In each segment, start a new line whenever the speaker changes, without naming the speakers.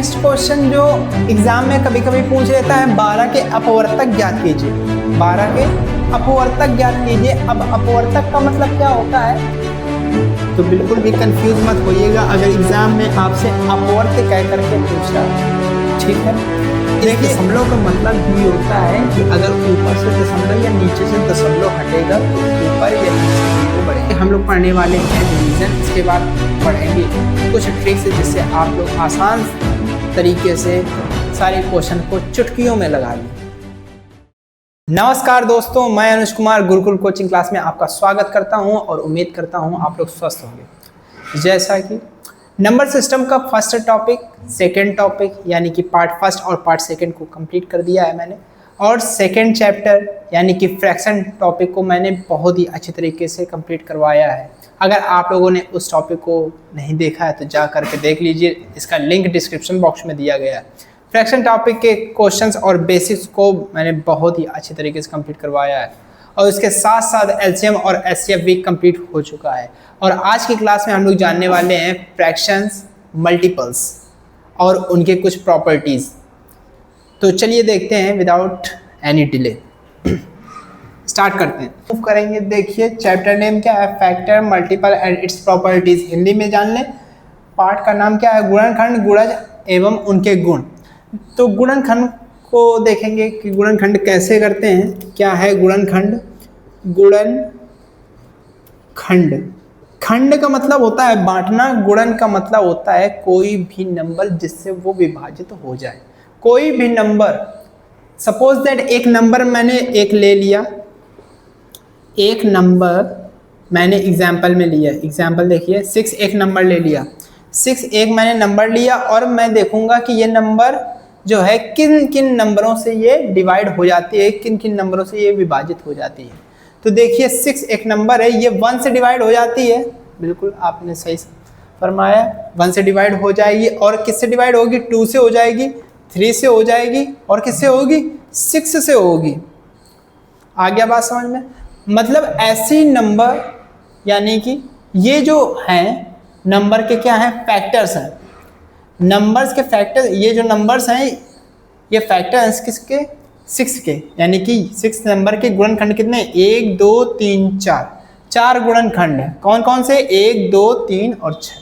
Next question जो exam में कभी कभी पूछ लेता है, 12 के अपवर्तक ज्ञात कीजिए। 12 के अपवर्तक ज्ञात कीजिए। अब अपवर्तक का मतलब क्या होता है, तो बिल्कुल भी कंफ्यूज मत होइएगा अगर एग्जाम में आपसे अपवर्त कह करके पूछ रहा है, ठीक है। देखिए दशमलव का मतलब ये होता है कि अगर ऊपर से दशमलव या नीचे से दशमलव हटेगा तो ऊपर या नीचे वो बढ़ेगा। हम लोग पढ़ने वाले हैं डिवीजन, इसके बाद पढ़ेंगे कुछ ट्रिक्स जिससे आप लोग आसान तरीके से सारे क्वेश्चन को चुटकियों में लगा लें। नमस्कार दोस्तों, मैं अनुज कुमार गुरुकुल कोचिंग क्लास में आपका स्वागत करता हूं और उम्मीद करता हूं आप लोग स्वस्थ होंगे। जैसा कि नंबर सिस्टम का फर्स्ट टॉपिक, सेकंड टॉपिक यानी कि पार्ट फर्स्ट और पार्ट सेकंड को कंप्लीट कर दिया है मैंने, और सेकंड चैप्टर यानी कि फ्रैक्शन टॉपिक को मैंने बहुत ही अच्छे तरीके से कंप्लीट करवाया है। अगर आप लोगों ने उस टॉपिक को नहीं देखा है तो जा करके देख लीजिए, इसका लिंक डिस्क्रिप्शन बॉक्स में दिया गया है। फ्रैक्शन टॉपिक के क्वेश्चंस और बेसिक्स को मैंने बहुत ही अच्छे तरीके से कंप्लीट करवाया है, और इसके साथ साथ एलसीएम और एचसीएफ भी कंप्लीट हो चुका है। और आज की क्लास में हम लोग जानने वाले हैं फ्रैक्शंस, मल्टीपल्स और उनके कुछ प्रॉपर्टीज़। तो चलिए देखते हैं विदाउट एनी डिले, स्टार्ट करते हैं। मूव करेंगे। देखिए चैप्टर नेम क्या है, factor, multiple and it's properties. Hindi में जान लें। पार्ट का नाम क्या है, गुणनखंड, गुणज एवं उनके गुण। तो गुणनखंड को देखेंगे कि गुणनखंड कैसे करते हैं। क्या है गुणनखंड? गुणनखंड, खंड का मतलब होता है बांटना, गुणन का मतलब होता है कोई भी नंबर जिससे वो विभाजित हो जाए। कोई भी नंबर, सपोज दैट एक नंबर मैंने एक ले लिया, एक नंबर मैंने एग्जाम्पल में लिया। एग्जाम्पल देखिए 6 एक नंबर ले लिया। 6 एक मैंने नंबर लिया और मैं देखूंगा कि ये नंबर जो है किन किन नंबरों से ये डिवाइड हो जाती है, किन किन नंबरों से ये विभाजित हो जाती है। तो देखिए 6 एक नंबर है, ये 1 से डिवाइड हो जाती है। बिल्कुल आपने सही फरमाया, 1 से डिवाइड हो जाएगी। और किससे डिवाइड होगी? 2 से हो जाएगी, 3 से हो जाएगी, और किससे होगी? 6 से होगी। आ गया बात समझ में? मतलब ऐसी नंबर, यानी कि ये जो हैं नंबर के क्या हैं, फैक्टर्स हैं। नंबर्स के फैक्टर, ये जो नंबर्स हैं ये फैक्टर्स किसके? 6 के, यानी कि 6 नंबर के गुणनखंड कितने? 1 2 3 4, 4 गुणनखंड है। कौन कौन से? 1 2 3 और 6।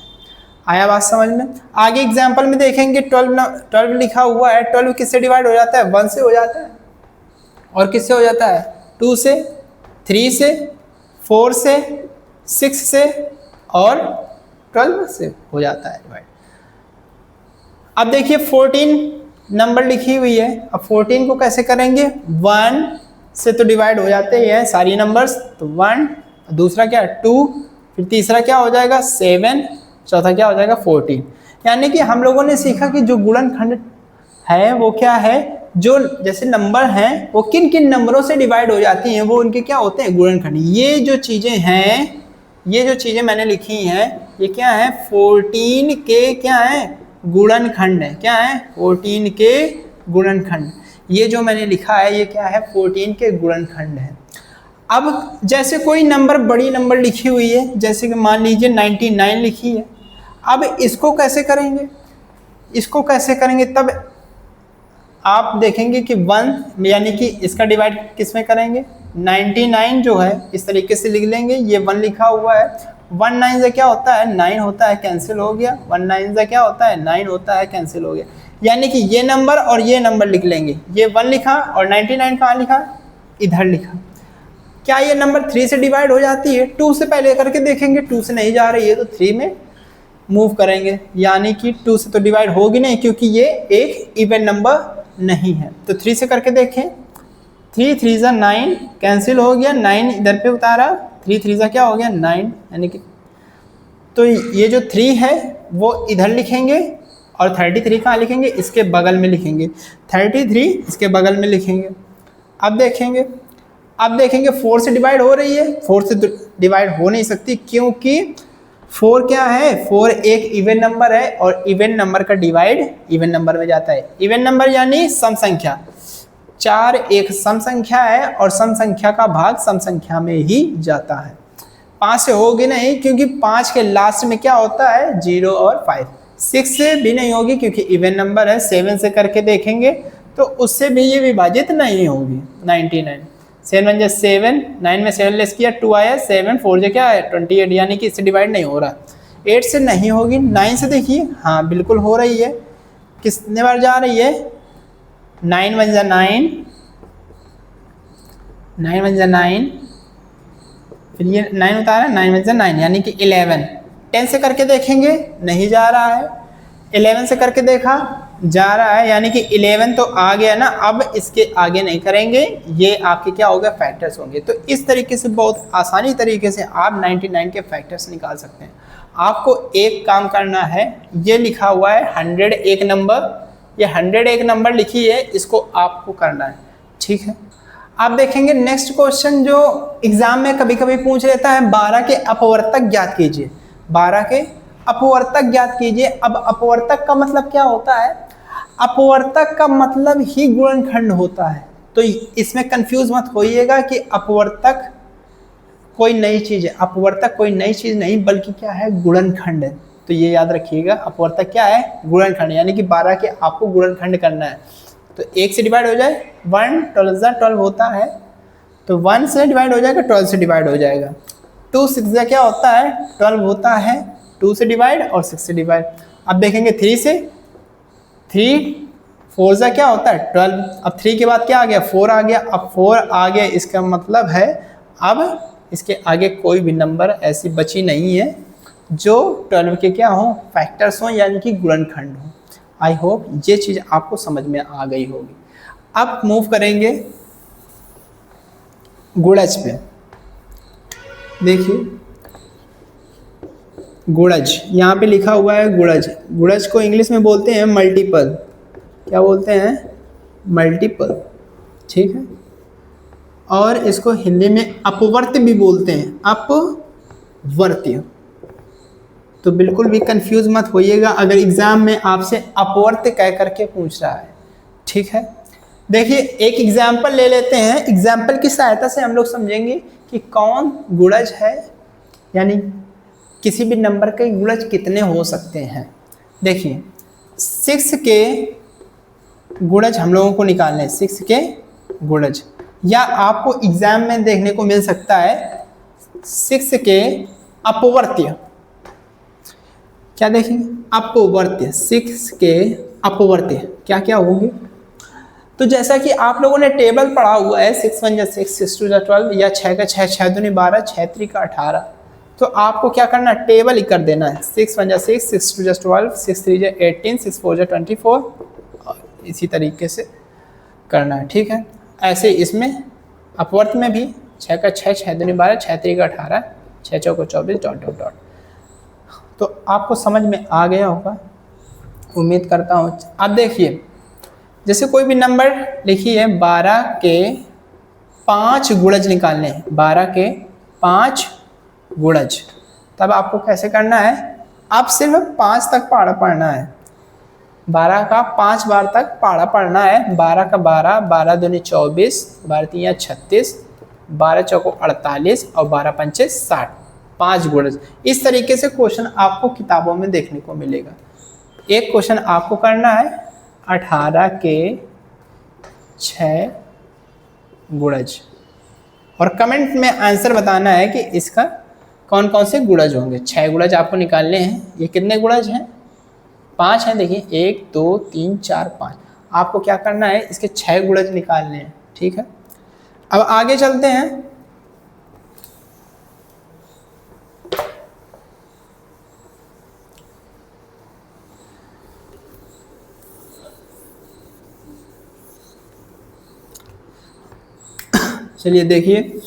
आया बात समझ में? आगे एग्जाम्पल में देखेंगे 12 लिखा हुआ है। 12 किससे डिवाइड हो जाता है? 1 से हो जाता है। और किससे हो जाता है? 2 से, 3 से, 4 से, 6 से और 12 से हो जाता है डिवाइड। अब देखिए 14 नंबर लिखी हुई है। अब 14 को कैसे करेंगे? 1 से तो डिवाइड हो जाते हैं सारी नंबर्स, तो 1, दूसरा क्या? 2, फिर तीसरा क्या हो जाएगा? 7, चौथा क्या हो जाएगा? 14। यानी कि हम लोगों ने सीखा कि जो गुणनखंड है वो क्या है, जो जैसे नंबर हैं वो किन किन नंबरों से डिवाइड हो जाती हैं, वो उनके क्या होते हैं? गुणनखंड। ये जो चीज़ें हैं, ये जो चीज़ें मैंने लिखी हैं, ये क्या है? 14 के क्या है? गुणनखंड है। क्या है? 14 के गुणनखंड। ये जो मैंने लिखा है ये क्या है? 14 के गुणनखंड है। अब जैसे कोई नंबर, बड़ी नंबर लिखी हुई है, जैसे कि मान लीजिए 99 लिखी है। अब इसको कैसे करेंगे? इसको कैसे करेंगे? तब आप देखेंगे कि 1 यानी कि इसका डिवाइड किस में करेंगे? 99 जो है इस तरीके से लिख लेंगे। ये 1 लिखा हुआ है, 1 9 से क्या होता है? 9 होता है, कैंसिल हो गया। 1 9 से क्या होता है? 9 होता है, कैंसिल हो गया। यानी कि ये नंबर और ये नंबर लिख लेंगे। ये 1 लिखा और 99 कहाँ लिखा? इधर लिखा। क्या ये नंबर 3 से डिवाइड हो जाती है? 2 से पहले करके देखेंगे, 2 से नहीं जा रही है तो 3 में मूव करेंगे। यानी कि 2 से तो डिवाइड होगी नहीं, क्योंकि ये एक इवन नंबर नहीं है। तो 3 से करके देखें, 3 3 जा 9, कैंसिल हो गया। 9 इधर पे उतारा, 3 3 जा क्या हो गया? 9। यानी कि तो ये जो 3 है वो इधर लिखेंगे और 33 कहाँ लिखेंगे? इसके बगल में लिखेंगे। 33 इसके बगल में लिखेंगे। अब देखेंगे 4 से डिवाइड हो रही है। 4 से डिवाइड हो नहीं सकती, क्योंकि 4 क्या है? 4 एक इवन नंबर है और इवन नंबर का डिवाइड इवन नंबर में जाता है। इवन नंबर यानी सम संख्या। 4 एक सम संख्या है और सम संख्या का भाग सम संख्या में ही जाता है। 5 से होगी नहीं, क्योंकि 5 के लास्ट में क्या होता है? 0 और 5। 6 से भी नहीं होगी क्योंकि इवन नंबर है। 7 से करके देखेंगे तो उससे भी ये विभाजित नहीं होगी। 99 7 × 7, 9 में 7 लेस किया 2 आया, 7 4 जो क्या है 28, यानी कि इससे डिवाइड नहीं हो रहा। 8 से नहीं होगी, 9 से देखिए हाँ बिल्कुल हो रही है। कितने बार जा रही है? 9 1 × 9, 9 1 × 9, फिर ये 9 उतारा, 9 1 × 9 यानी कि 11। 10 से करके देखेंगे नहीं जा रहा है। 11 से करके देखा जा रहा है, यानी कि 11 तो आ गया ना। अब इसके आगे नहीं करेंगे, ये आपके क्या होगा फैक्टर्स होंगे। तो इस तरीके से बहुत आसानी तरीके से आप 99 के फैक्टर्स निकाल सकते हैं। आपको एक काम करना है, ये लिखा हुआ है 101 नंबर, ये 101 नंबर लिखी है, इसको आपको करना है, ठीक है। आप देखेंगे नेक्स्ट क्वेश्चन जो एग्जाम में कभी कभी पूछ लेता है, 12 के अपवर्तक ज्ञात कीजिए। 12 के अपवर्तक ज्ञात कीजिए। अब अपवर्तक का मतलब क्या होता है? अपवर्तक का मतलब ही गुणनखंड होता है। तो इसमें कंफ्यूज मत होइएगा कि अपवर्तक कोई नई चीज है। अपवर्तक कोई नई चीज नहीं बल्कि क्या है गुणनखंड है। तो ये याद रखिएगा, अपवर्तक क्या है? गुणनखंड, यानी कि 12 के आपको गुणनखंड करना है। तो 1 से डिवाइड हो जाए 1, 12 होता है, तो 1 से डिवाइड हो जाएगा, 12 से डिवाइड हो जाएगा। 2 6 क्या होता है? 12 होता है, 2 से डिवाइड और 6 से डिवाइड। अब देखेंगे 3 से, 3 4 क्या होता है? 12। अब 3 के बाद क्या आ गया? 4 आ गया। अब 4 आ गया, इसका मतलब है अब इसके आगे कोई भी नंबर ऐसी बची नहीं है जो 12 के क्या हो फैक्टर्स हो, यानी कि गुणनखंड हो। आई होप ये चीज़ आपको समझ में आ गई होगी। अब मूव करेंगे गुणज पे। देखिए गुणज, यहाँ पे लिखा हुआ है गुणज। गुणज को इंग्लिश में बोलते हैं मल्टीपल। क्या बोलते हैं? मल्टीपल, ठीक है। और इसको हिंदी में अपवर्त्य भी बोलते हैं, अपवर्त्य। तो बिल्कुल भी कंफ्यूज मत होइएगा अगर एग्जाम में आपसे अपवर्त्य कह करके पूछ रहा है, ठीक है। देखिए एक एग्जाम्पल ले लेते हैं। एग्जाम्पल की सहायता से हम लोग समझेंगे कि कौन गुणज है, यानी किसी भी नंबर के गुणज कितने हो सकते हैं। देखिए 6 के गुणज हम लोगों को निकालने हैं। 6 के गुणज, या आपको एग्जाम में देखने को मिल सकता है 6 के अपवर्त्य। क्या देखेंगे? अपवर्त्य। 6 के अपवर्त्य क्या क्या होंगे? तो जैसा कि आप लोगों ने टेबल पढ़ा हुआ है 6 1 × 6, 6 2 × 12, या 6 का 6, 6 दूनी 12, 6 3 का 18। तो आपको क्या करना है? टेबल ही कर देना है। 6 1 × 6, 6 2 × 12, 6 3 × 18, 6 4 × 24, और इसी तरीके से करना है, ठीक है। ऐसे इसमें अपवर्त में भी 6 का 6, 6 दूनी 12, 6 3 का 18, 6 4 को 24, डॉट डॉट डॉट। तो आपको समझ में आ गया होगा, उम्मीद करता हूँ। अब देखिए जैसे कोई भी नंबर लिखिए, 12 के 5 गुणज निकालने हैं। 12 के 5 गुणज, तब आपको कैसे करना है? अब सिर्फ 5 तक पहाड़ा पढ़ना है। 12 का 5 बार तक पहाड़ा पढ़ना है। 12 का 12, 12 दूनी 24, 12 3 36, 12 चौको 48 और 12 पंचे 60। 5 गुणज। इस तरीके से क्वेश्चन आपको किताबों में देखने को मिलेगा। एक क्वेश्चन आपको करना है 18 के 6 गुणज, और कमेंट में आंसर बताना है कि इसका कौन कौन से गुणज होंगे। 6 गुणज आपको निकालने हैं। ये कितने गुणज हैं? 5 हैं। देखिए 1 2 3 4 5। आपको क्या करना है? इसके 6 गुणज निकालने हैं, ठीक है। अब आगे चलते हैं। चलिए देखिए,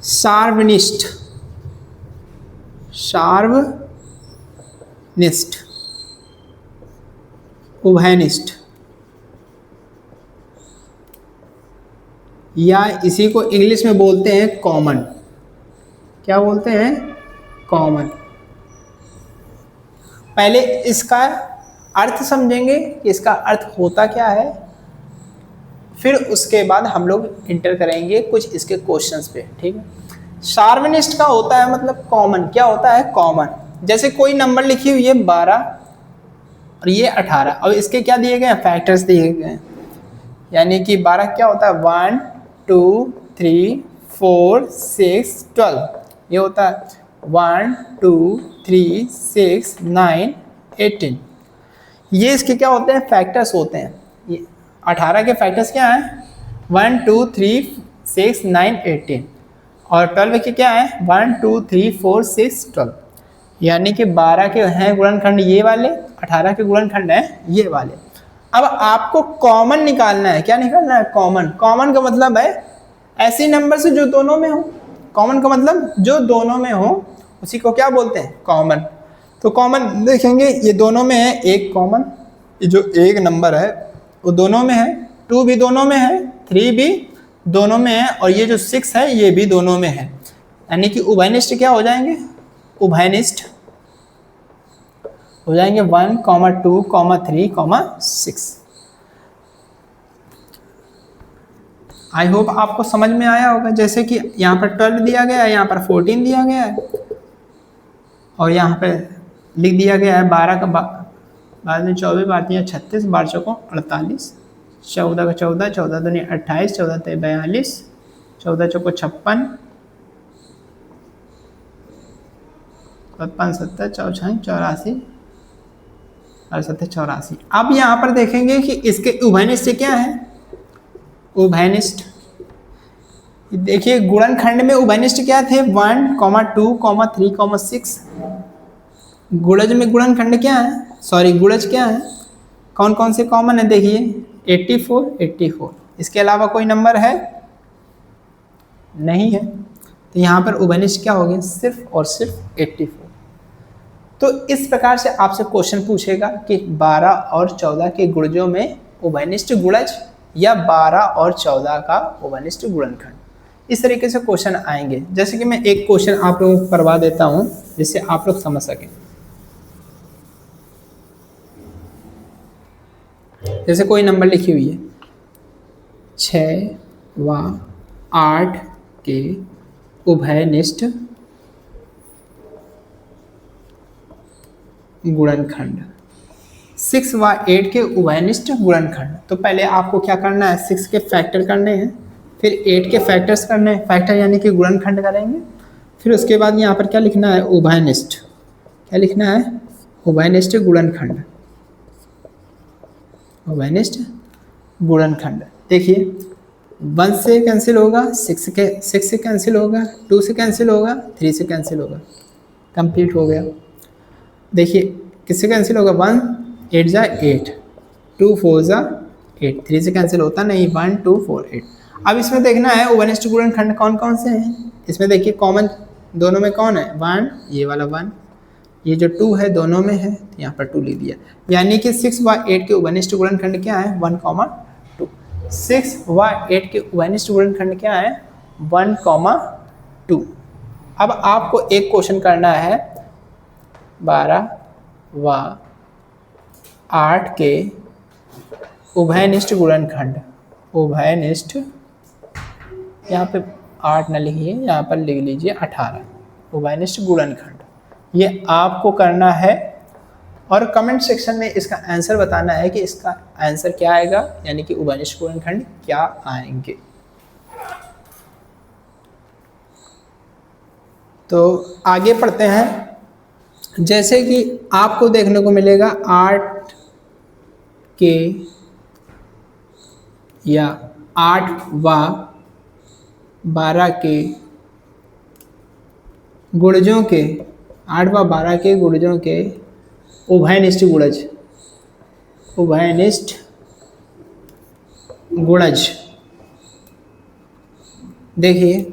सार्वनिष्ठ, सार्वनिष्ठ, उभयनिष्ठ, या इसी को इंग्लिश में बोलते हैं कॉमन। क्या बोलते हैं? कॉमन। पहले इसका अर्थ समझेंगे कि इसका अर्थ होता क्या है, फिर उसके बाद हम लोग इंटर करेंगे कुछ इसके क्वेश्चंस पे, ठीक है। सार्वनिष्ठ का होता है मतलब कॉमन। क्या होता है? कॉमन। जैसे कोई नंबर लिखी हुई है 12 और ये 18, अब इसके क्या दिए गए हैं, फैक्टर्स दिए गए हैं। यानी कि 12 क्या होता है, 1 2 3 4 6 12, ये होता है 1 2 3 6 9 18। ये इसके क्या होते हैं, फैक्टर्स होते हैं। ये 18 के फैक्टर्स क्या हैं, 1 2 3 6 9 18, और 12 के क्या है, 1 2 3 4 6 12। यानी कि 12 के हैं गुणनखंड ये वाले, 18 के गुणनखंड हैं ये वाले। अब आपको कॉमन निकालना है। क्या निकालना है, कॉमन। कॉमन का मतलब है ऐसी नंबर से जो दोनों में हो। कॉमन का मतलब जो दोनों में हो उसी को क्या बोलते हैं, कॉमन। तो कॉमन देखेंगे, ये दोनों में है एक कॉमन, ये जो एक नंबर है वो दोनों में है, 2 भी दोनों में है, 3 भी दोनों में है, और ये जो 6 है ये भी दोनों में है। यानी कि उभयनिष्ठ क्या हो जाएंगे, उभयनिष्ठ हो जाएंगे 1, 2, 3, 6। आई होप आपको समझ में आया होगा। जैसे कि यहाँ पर 12 दिया गया है, यहाँ पर 14 दिया गया है, और यहाँ पे लिख दिया गया है 12 का बाद में 24, 12 36, 12 चौको 48, 14 का 14, 14 दूनी 28, 14 ते 42, 14 चौको 56, 55, 70, 54, 84 और 70, 84। अब यहाँ पर देखेंगे कि इसके उभयनिष्ठ क्या है, उभयनिष्ठ देखिए गुणनखंड में उभयनिष्ठ क्या थे, 1, 2, 3, 6। गुणज में गुणनखंड क्या है, सॉरी गुणज क्या है, कौन कौन से कॉमन है, देखिए 84, 84। इसके अलावा कोई नंबर है नहीं है, तो यहाँ पर उभयनिष्ठ क्या हो गया, सिर्फ और सिर्फ 84। तो इस प्रकार से आपसे क्वेश्चन पूछेगा कि 12 और 14 के गुणजों में उभयनिष्ठ गुणज या 12 और 14 का उभयनिष्ठ गुणनखंड, इस तरीके से क्वेश्चन आएंगे। जैसे कि मैं एक क्वेश्चन आप लोगों को करवा देता हूं जिससे आप लोग समझ सकें। जैसे कोई नंबर लिखी हुई है 6 व 8 के उभयनिष्ठ गुणनखंड, 6 व 8 के उभयनिष्ठ गुणनखंड। तो पहले आपको क्या करना है, 6 के फैक्टर करने हैं, फिर 8 के फैक्टर्स करने हैं, फैक्टर यानी कि गुणनखंड करेंगे। फिर उसके बाद यहाँ पर क्या लिखना है, उभयनिष्ठ। क्या लिखना है, उभयनिष्ठ गुणनखंड, उभयनिष्ठ गुणनखंड। देखिए 1 से कैंसिल होगा, 6 से कैंसिल होगा, 2 से कैंसिल होगा, 3 से कैंसिल होगा, कंप्लीट हो गया। देखिए किससे कैंसिल होगा, 1 8 जा 8, 2 4 जा 8, 3 से कैंसिल होता नहीं, 1 2 4 8। अब इसमें देखना है उभयनिष्ठ गुणनखंड कौन कौन से हैं। इसमें देखिए कॉमन दोनों में कौन है, 1, ये वाला 1, ये जो 2 है दोनों में है, यहाँ पर 2 लिख दिया। यानी कि 6 व 8 के उभयनिष्ठ गुणनखंड क्या है, 1, 2। 6 व 8 के उभयनिष्ठ गुणनखंड क्या है, 1, 2। अब आपको एक क्वेश्चन करना है 12 व 8 के उभयनिष्ठ गुणनखंड, उभयनिष्ठ, यहाँ पे 8 न लिखिए, यहाँ पर लिख लीजिए 18, उभयनिष्ठ गुणनखंड। ये आपको करना है और कमेंट सेक्शन में इसका आंसर बताना है कि इसका आंसर क्या आएगा, यानी कि उभयनिष्ठ गुणनखंड क्या आएंगे। तो आगे पढ़ते हैं। जैसे कि आपको देखने को मिलेगा 8 के या 8 व 12 के गुणजों के, 8 व 12 के गुणजों के उभयनिष्ठ गुणज, उभयनिष्ठ गुणज। देखिए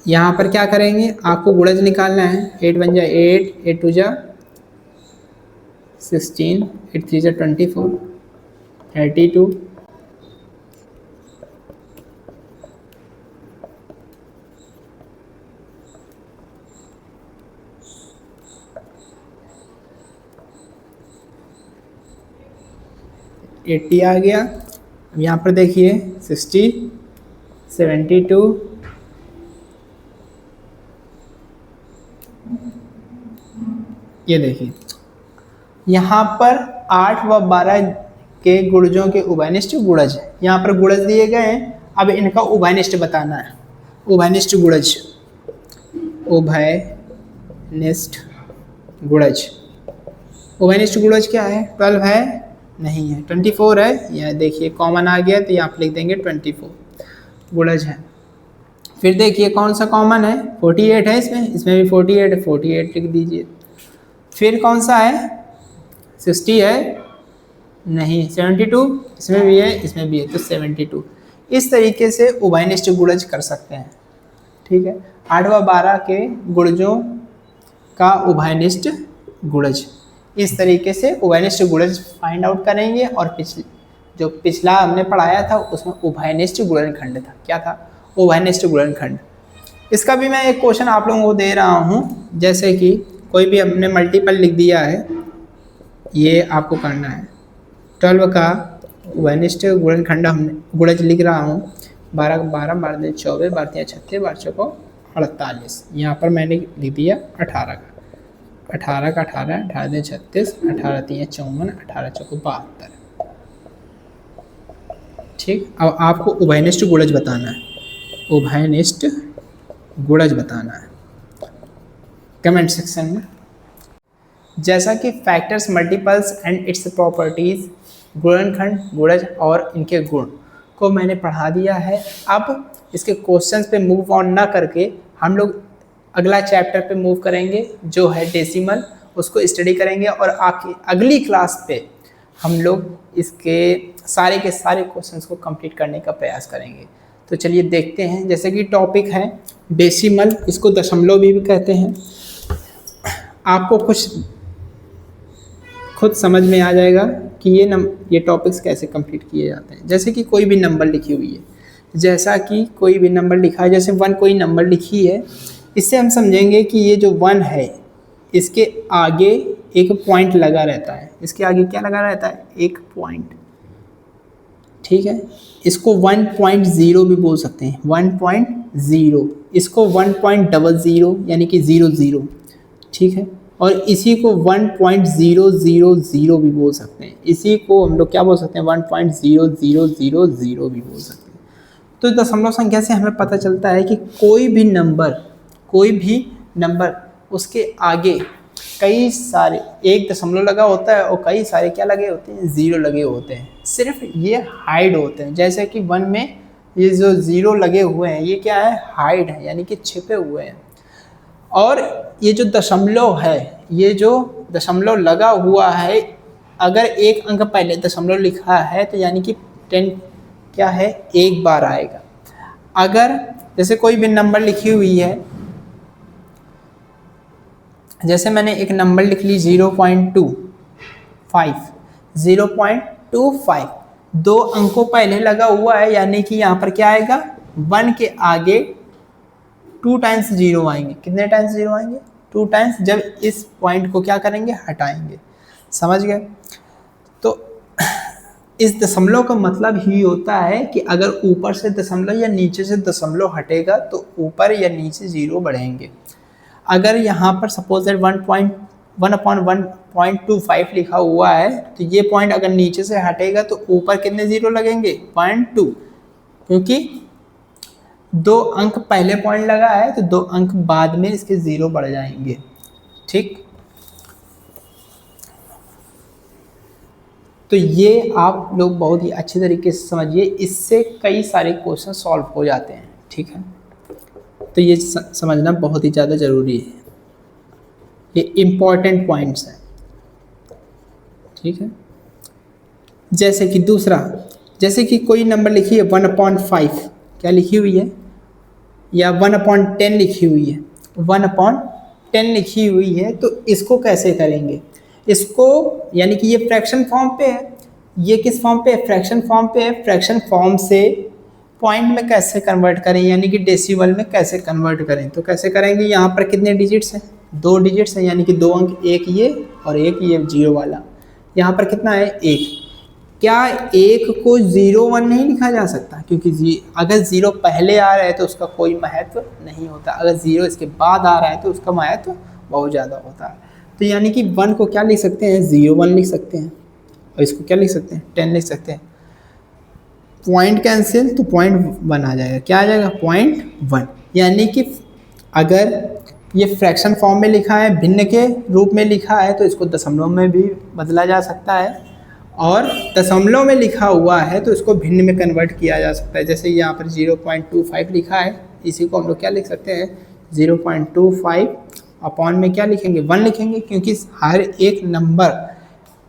यहाँ पर क्या करेंगे, आपको गुणज निकालना है। 8 1 जा 8, 8 2 जा 16, 8 3 जा 24, 32, 80 आ गया। अब यहाँ पर देखिए 60, 72, ये देखिए यहाँ पर 8 व 12 के गुणजों के उभयनिष्ठ गुणज है। यहाँ पर गुणज दिए गए हैं, अब इनका उभयनिष्ठ बताना है। उभयनिष्ठ गुणज, उभयनिष्ठ गुणज, उभयनिष्ठ गुणज क्या है? 12 है? नहीं है। 24 है? यह देखिए कॉमन आ गया तो यहाँ पर लिख देंगे 24 गुणज है। फिर देखिए कौन सा कॉमन है? 48 है, इसमें भी 48 है, 48 लिख दीजिए। फिर कौन सा है? 60 है? नहीं। 72, इसमें भी है, इसमें भी है, तो 72। इस तरीके से उभयनिष्ठ गुणज कर सकते हैं। ठीक है, 8 व 12 के गुणजों का उभयनिष्ठ गुणज, इस तरीके से उभयनिष्ठ गुणज फाइंड आउट करेंगे। और जो पिछला हमने पढ़ाया था उसमें उभयनिष्ठ गुणनखंड था। क्या था? उभयनिष्ठ गुणनखंड। इसका भी मैं एक क्वेश्चन आप लोगों को दे रहा हूँ, जैसे कि कोई भी हमने मल्टीपल लिख दिया है, ये आपको करना है। 12 का उभयनिष्ठ गुणनखंड हमने गुणज लिख रहा हूँ। 12 का 12, 12 दूनी 24, 12 तिया 36, 12 चौको 48। यहाँ पर मैंने लिख दिया 18 का, 18 का 18, 18 दूनी 36, 18 तिया 54, 18 चौको 72। ठीक, अब आपको उभयनिष्ठ गुणज बताना है। उभयनिष्ठ गुणज बताना है कमेंट सेक्शन में। जैसा कि factors, multiples and its properties, गुणनखंड, गुणज और इनके गुण को मैंने पढ़ा दिया है। अब इसके क्वेश्चंस पे मूव ऑन ना करके हम लोग अगला चैप्टर पे मूव करेंगे, जो है डेसिमल, उसको स्टडी करेंगे। और आपकी अगली क्लास पे हम लोग इसके सारे के सारे क्वेश्चंस को कंप्लीट करने का प्रयास करेंगे। तो चलिए देखते हैं। जैसे कि टॉपिक है डेसिमल, इसको दशमलव भी कहते हैं। आपको कुछ खुद समझ में आ जाएगा कि ये टॉपिक्स कैसे कंप्लीट किए जाते हैं। जैसे कि कोई भी नंबर लिखी हुई है, जैसा कि कोई भी नंबर लिखा है, जैसे 1 कोई नंबर लिखी है, इससे हम समझेंगे कि ये जो 1 है इसके आगे एक पॉइंट लगा रहता है। इसके आगे क्या लगा रहता है? एक पॉइंट। ठीक है, इसको 1.0 भी बोल सकते हैं, 1.0। इसको 1.00 यानी कि 00। ठीक है, और इसी को 1.000 भी बोल सकते हैं। इसी को हम लोग क्या बोल सकते हैं? 1.0000 भी बोल सकते हैं। तो दशमलव संख्या से हमें पता चलता है कि कोई भी नंबर उसके आगे कई सारे एक दशमलव लगा होता है और कई सारे क्या लगे होते हैं? 0 लगे होते हैं। सिर्फ ये हाइड होते हैं। जैसे कि 1 में ये जो 0 लगे हुए हैं, ये क्या है? हाइड है, यानी कि छिपे हुए हैं। और ये जो दशमलव है, ये जो दशमलव लगा हुआ है, अगर एक अंक पहले दशमलव लिखा है तो यानी कि 10 क्या है? एक बार आएगा। अगर जैसे कोई भी नंबर लिखी हुई है, जैसे मैंने एक नंबर लिख ली 0.25, 0.25 2 अंकों पहले लगा हुआ है, यानी कि यहाँ पर क्या आएगा? 1 के आगे 2 टाइम्स 0 आएंगे। कितने टाइम्स 0 आएंगे? 2 टाइम्स, जब इस पॉइंट को क्या करेंगे? हटाएंगे। समझ गए? तो इस दशमलव का मतलब ही होता है कि अगर ऊपर से दशमलव या नीचे से दशमलव हटेगा तो ऊपर या नीचे 0 बढ़ेंगे। अगर यहाँ पर सपोज दैट 1.1/1.25 लिखा हुआ है, तो ये पॉइंट अगर नीचे से हटेगा तो ऊपर कितने 0 लगेंगे? 0.2, क्योंकि 2 अंक पहले पॉइंट लगा है तो 2 अंक बाद में इसके 0 बढ़ जाएंगे। ठीक, तो ये आप लोग बहुत ही अच्छे तरीके से समझिए, इससे कई सारे क्वेश्चन सॉल्व हो जाते हैं। ठीक है, तो ये समझना बहुत ही ज़्यादा ज़रूरी है, ये इम्पॉर्टेंट पॉइंट्स हैं। ठीक है, जैसे कि दूसरा, जैसे कि कोई नंबर लिखी है 1/5, क्या लिखी हुई है? या 1/10 लिखी हुई है, 1/10 लिखी हुई है, तो इसको कैसे करेंगे? इसको यानी कि ये फ्रैक्शन फॉर्म पे है, ये किस फॉर्म पे है? फ्रैक्शन फॉर्म पे है। फ्रैक्शन फॉर्म से पॉइंट में कैसे कन्वर्ट करें, यानी कि डेसिमल में कैसे कन्वर्ट करें? तो कैसे करेंगे? यहाँ पर कितने डिजिट्स हैं? 2 डिजिट्स हैं, यानी कि 2 अंक, एक ये और एक ये 0 वाला। यहाँ पर कितना है? 1। क्या 1 को 0-1 नहीं लिखा जा सकता? क्योंकि अगर 0 पहले आ रहा है तो उसका कोई महत्व नहीं होता, अगर 0 इसके बाद आ रहा है तो उसका महत्व बहुत ज़्यादा होता है। तो यानी कि 1 को क्या लिख सकते हैं, 0 1 लिख सकते हैं, और इसको क्या लिख सकते हैं, 10 लिख सकते हैं। पॉइंट कैंसिल तो 0.1 आ जाएगा, क्या आ जाएगा, 0.1। यानी कि अगर ये फ्रैक्शन फॉर्म में लिखा है, भिन्न के रूप में लिखा है, तो इसको दशमलव में भी बदला जा सकता है, और दशमलव में लिखा हुआ है तो इसको भिन्न में कन्वर्ट किया जा सकता है। जैसे यहाँ पर 0.25 लिखा है, इसी को हम लोग क्या लिख सकते हैं, 0.25 अपॉन में क्या लिखेंगे, 1 लिखेंगे, क्योंकि हर एक नंबर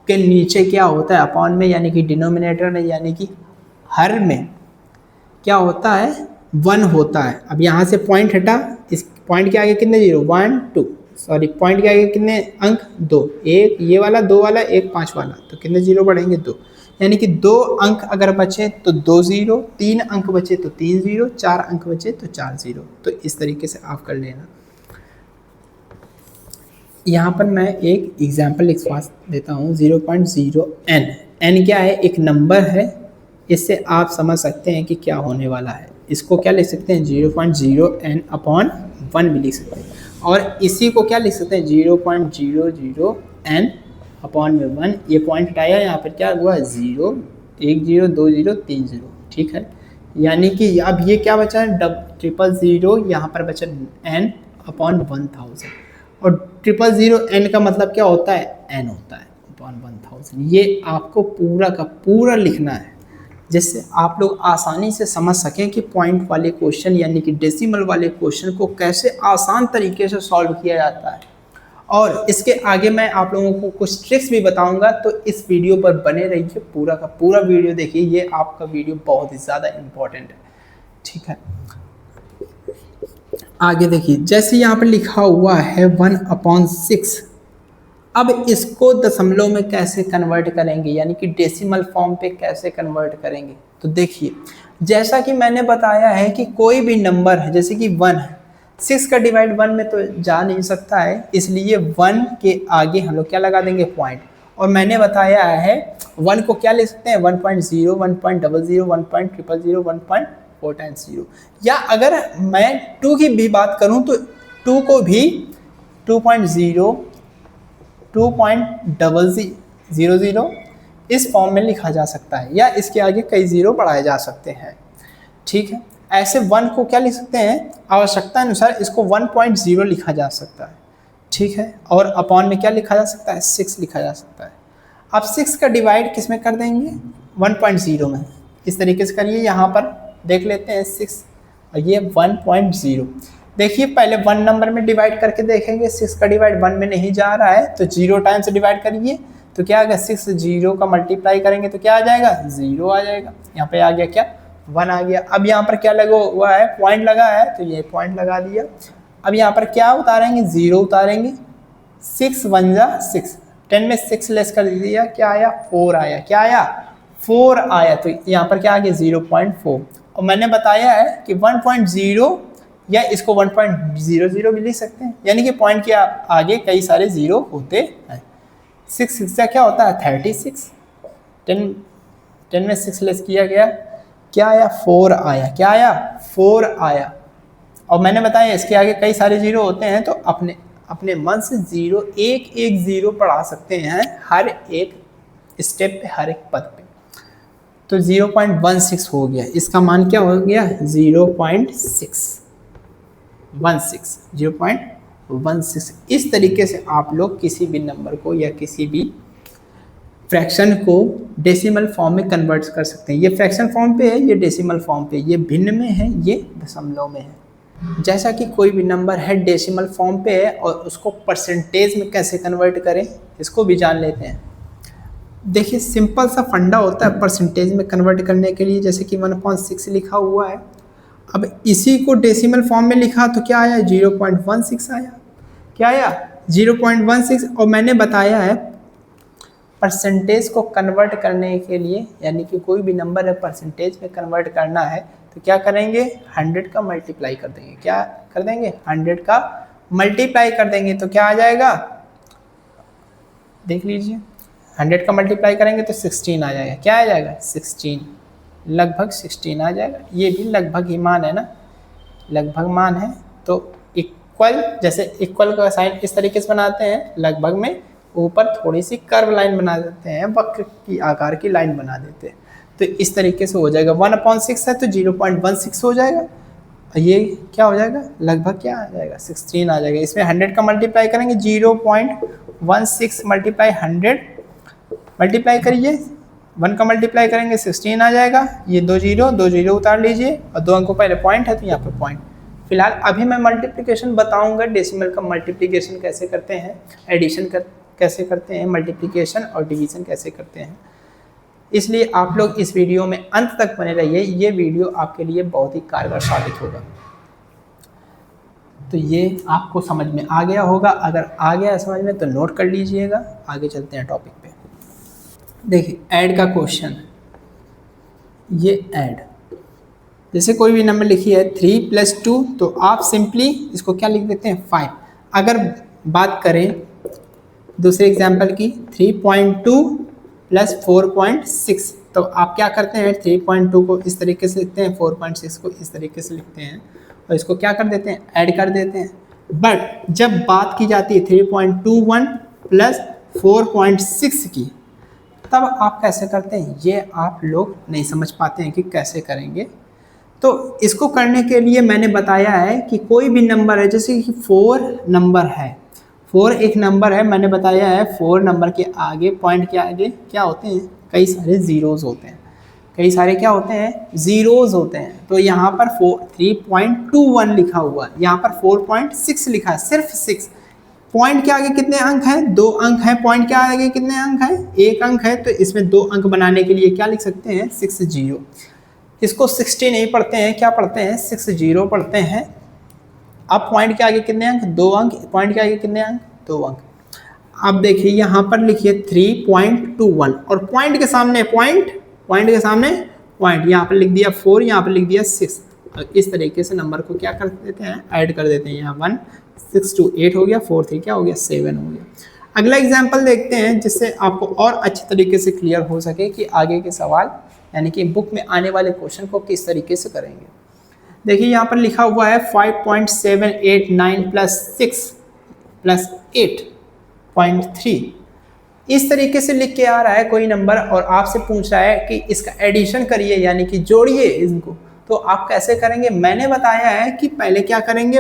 के नीचे क्या होता है, अपॉन में, यानी कि डिनोमिनेटर में, यानी कि हर में क्या होता है, 1 होता है। अब यहाँ से पॉइंट हटा, इस पॉइंट के आगे कितने 0, 1 2, सॉरी पॉइंट के आगे कितने अंक, 2, एक ये वाला, 2 वाला, एक 5 वाला, तो कितने 0 बढ़ेंगे, 2। यानी कि 2 अंक अगर बचे तो 2 0, 3 अंक बचे तो 3 0, 4 अंक बचे तो 4 0। तो इस तरीके से आप कर लेना। यहाँ पर मैं एक एग्जाम्पल लिखवा देता हूँ, 0.0n। n क्या है, एक नंबर है, इससे आप समझ सकते हैं कि क्या होने वाला है। इसको क्या लिख सकते हैं, 0.0n अपॉन 1 भी लिख सकते हैं, और इसी को क्या लिख सकते हैं, 0.00n अपॉन में 1। ये पॉइंट हटाया, यहाँ पर क्या हुआ, 0 1 0 2 0 3 0, ठीक है। यानी कि अब ये क्या बचा है, 000, यहाँ पर बचा n अपॉन 1000, और 000n का मतलब क्या होता है, n होता है अपॉन 1000। ये आपको पूरा का पूरा लिखना है, जिससे आप लोग आसानी से समझ सकें कि पॉइंट वाले क्वेश्चन यानी कि डेसिमल वाले क्वेश्चन को कैसे आसान तरीके से सॉल्व किया जाता है। और इसके आगे मैं आप लोगों को कुछ ट्रिक्स भी बताऊंगा, तो इस वीडियो पर बने रहिए, पूरा का पूरा वीडियो देखिए, ये आपका वीडियो बहुत ही ज़्यादा इम्पोर्टेंट है, ठीक है। आगे देखिए, जैसे यहाँ पर लिखा हुआ है 1/6। अब इसको दशमलव में कैसे कन्वर्ट करेंगे, यानी कि डेसिमल फॉर्म पे कैसे कन्वर्ट करेंगे। तो देखिए, जैसा कि मैंने बताया है कि कोई भी नंबर है, जैसे कि 1 है, 6 का डिवाइड 1 में तो जा नहीं सकता है, इसलिए 1 के आगे हम लोग क्या लगा देंगे, पॉइंट। और मैंने बताया है 1 को क्या ले सकते हैं, 1.0 1.00 1.000 1.4 या अगर मैं 2 की भी बात करूं तो 2 को भी 2.0 2.00 इस फॉर्म में लिखा जा सकता है, या इसके आगे कई जीरो बढ़ाए जा सकते हैं, ठीक है। ऐसे 1 को क्या लिख सकते हैं, आवश्यकता अनुसार इसको 1.0 लिखा जा सकता है, ठीक है। और अपॉन में क्या लिखा जा सकता है, 6 लिखा जा सकता है। अब 6 का डिवाइड किस में कर देंगे, 1.0 में। इस तरीके से करिए, यहाँ पर देख लेते हैं 6 और ये 1.0। देखिए पहले 1 नंबर में डिवाइड करके देखेंगे, 6 का डिवाइड 1 में नहीं जा रहा है, तो 0 टाइम से डिवाइड करिए, तो क्या आ गया, 6 0 का मल्टीप्लाई करेंगे तो क्या आ जाएगा, 0 आ जाएगा। यहाँ पे आ गया क्या, 1 आ गया। अब यहाँ पर क्या लगा हुआ है, पॉइंट लगा है, तो ये पॉइंट लगा दिया। अब यहाँ पर क्या उतारेंगे, 0 उतारेंगे, 6 1 जा 6, 10 में 6 लेस कर दिया, क्या आया, 4 आया। क्या आया, 4 आया। तो यहाँ पर क्या आ गया, 0.4। और मैंने बताया है कि 1.0 या इसको 1.00 भी लिख सकते हैं, यानी कि पॉइंट के आगे कई सारे जीरो होते हैं। 6 6 क्या होता है, 36। 10 में 6 लेस किया गया, क्या आया, 4 आया। क्या आया, 4 आया। और मैंने बताया इसके आगे कई सारे जीरो होते हैं, तो अपने मन से जीरो एक एक जीरो बढ़ा सकते हैं हर एक स्टेप पे, हर एक पद पे। तो 0.16 हो गया, इसका मान क्या हो गया, 0.16। इस तरीके से आप लोग किसी भी नंबर को या किसी भी फ्रैक्शन को डेसिमल फॉर्म में कन्वर्ट कर सकते हैं। ये फ्रैक्शन फॉर्म पे है, ये डेसिमल फॉर्म पे, ये भिन्न में है, ये दशमलव में है। जैसा कि कोई भी नंबर है डेसिमल फॉर्म पे है और उसको परसेंटेज में कैसे कन्वर्ट करें, इसको भी जान लेते हैं। देखिए सिंपल सा फंडा होता है परसेंटेज में कन्वर्ट करने के लिए। जैसे कि 1/6 लिखा हुआ है, अब इसी को डेसिमल फॉर्म में लिखा तो क्या आया, 0.16 आया। क्या आया, 0.16। और मैंने बताया है परसेंटेज को कन्वर्ट करने के लिए, यानी कि कोई भी नंबर है परसेंटेज में कन्वर्ट करना है तो क्या करेंगे, 100 का मल्टीप्लाई कर देंगे। क्या कर देंगे, 100 का मल्टीप्लाई कर देंगे तो क्या आ जाएगा, देख लीजिए, 100 का मल्टीप्लाई करेंगे तो 16 आ जाएगा। क्या आ जाएगा, 16, लगभग 16 आ जाएगा। ये भी लगभग ही मान है ना, लगभग मान है, तो इक्वल, जैसे इक्वल का साइन इस तरीके से बनाते हैं लगभग में, ऊपर थोड़ी सी कर्व लाइन बना देते हैं, वक्र की आकार की लाइन बना देते हैं, तो इस तरीके से हो जाएगा। 1/6 है तो 0.16 हो जाएगा, ये क्या हो जाएगा लगभग क्या आ जाएगा 16 आ जाएगा। इसमें 100 का मल्टीप्लाई करेंगे, 0.16 मल्टीप्लाई 100 मल्टीप्लाई करिए, 1 का मल्टीप्लाई करेंगे 16 आ जाएगा। ये दो जीरो उतार लीजिए और 2 अंकों पहले पॉइंट है तो यहाँ पे पॉइंट। फिलहाल अभी मैं मल्टीप्लिकेशन बताऊंगा, डेसिमल का मल्टीप्लिकेशन कैसे करते हैं, एडिशन कैसे करते हैं, मल्टीप्लिकेशन और डिवीजन कैसे करते हैं। इसलिए आप लोग इस वीडियो में अंत तक बने रहिए, ये वीडियो आपके लिए बहुत ही कारगर साबित होगा। तो ये आपको समझ में आ गया होगा, अगर आ गया समझ में तो नोट कर लीजिएगा। आगे चलते हैं टॉपिक पे। देखिए ऐड का क्वेश्चन, ये ऐड, जैसे कोई भी नंबर लिखी है 3 + 2 तो आप सिंपली इसको क्या लिख देते हैं 5। अगर बात करें दूसरे एग्जाम्पल की 3.2 + 4.6 तो आप क्या करते हैं 3.2 को इस तरीके से लिखते हैं, 4.6 को इस तरीके से लिखते हैं और इसको क्या कर देते हैं ऐड कर देते हैं। बट जब बात की जाती है 3.21 + 4.6 की, तब आप कैसे करते हैं ये आप लोग नहीं समझ पाते हैं कि कैसे करेंगे। तो इसको करने के लिए मैंने बताया है कि कोई भी नंबर है, जैसे कि 4 नंबर है, 4 एक नंबर है, मैंने बताया है 4 नंबर के आगे पॉइंट के आगे क्या होते हैं कई सारे ज़ीरोज़ होते हैं, कई सारे क्या होते हैं ज़ीरोज़ होते हैं। तो यहाँ पर 3.21 लिखा हुआ है, यहाँ पर 4.6 लिखा है, सिर्फ 6। पॉइंट के आगे कितने अंक हैं 2 अंक हैं, पॉइंट के आगे कितने अंक हैं 1 अंक है, तो इसमें 2 अंक बनाने के लिए क्या लिख सकते हैं 60। इसको 60 नहीं पढ़ते हैं, क्या पढ़ते हैं 60 पढ़ते हैं। अब पॉइंट के आगे कितने अंक 2 अंक, पॉइंट के आगे कितने अंक 2 अंक। अब देखिए यहाँ पर लिखिए 3.21 और पॉइंट के सामने पॉइंट यहाँ पर लिख दिया 4, यहाँ पर लिख दिया 6 और इस तरीके से नंबर को क्या कर देते हैं ऐड कर देते हैं। यहाँ 1 6 2 8 हो गया, 4 3 क्या हो गया 7 हो गया। अगला एग्जाम्पल देखते हैं जिससे आपको और अच्छे तरीके से क्लियर हो सके कि आगे के सवाल यानी कि बुक में आने वाले क्वेश्चन को किस तरीके से करेंगे। देखिए यहाँ पर लिखा हुआ है 5.789 + 6 + 8.3, इस तरीके से लिख के आ रहा है कोई नंबर और आपसे पूछ रहा है कि इसका एडिशन करिए यानी कि जोड़िए इनको, तो आप कैसे करेंगे। मैंने बताया है कि पहले क्या करेंगे